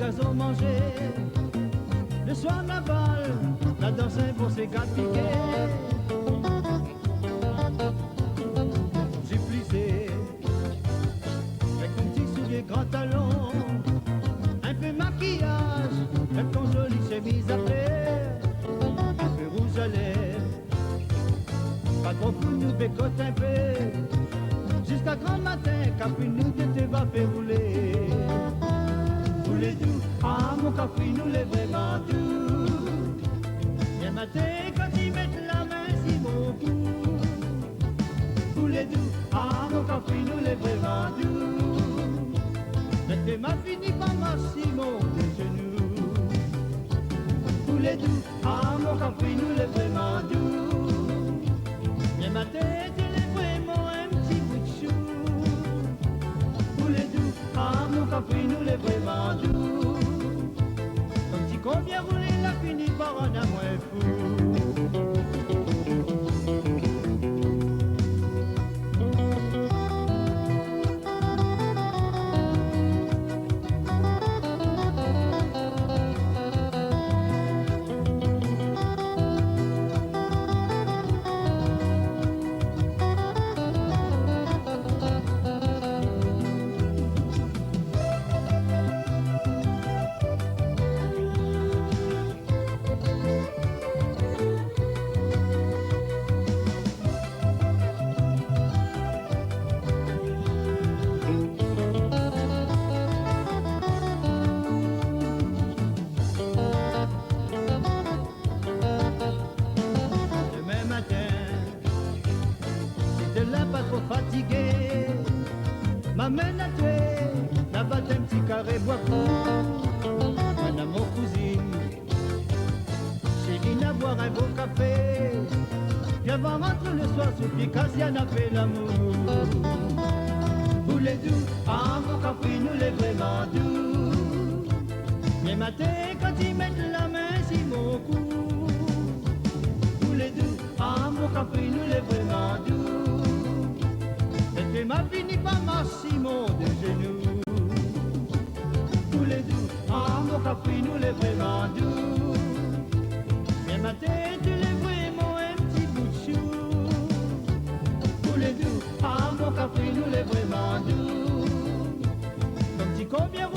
oiseaux manger. Le soir la balle, la danse pour ses gars piqués. J'ai plissé avec mon petit soulier grand talon, un peu maquillage, avec ton joli chemise à faire, un peu rouge à lèvres, pas trop pour nous bécote un peu, jusqu'à grand matin, café nous te va faire rouler. Rouler doux, ah mon café nous l'est vraiment doux. Bien matin quand ils mettent la main si mon cou. Rouler doux, ah mon café nous l'est vraiment doux. Mais t'es m'a fini par marcher mon genoux. Rouler doux, ah mon café nous l'est vraiment doux. Bien matin tu l'es vraiment un petit bout de chou. Rouler doux, ah mon café nous l'est vraiment doux. Comme si qu'on vient rouler la fini par un amour fou. Pas trop fatigué, m'amène à tuer, là-bas un petit carré bois court. Madame mon cousine, j'ai venu à boire un beau café, viens voir rentrer le soir sous Picassian a fait l'amour. Vous les doux, ah mon café nous l'est vraiment doux. Mais matin quand ils mettent la main si mon cou. Vous les doux, ah mon café nous l'est vraiment doux. Et m'a fini par marcher mon de genoux. Tous les doux, ah mon café nous l'est vraiment doux. Mais ma tête tu l'es vraiment un petit bout de chou. Tous les doux, ah mon café nous l'est vraiment doux. Comme si combien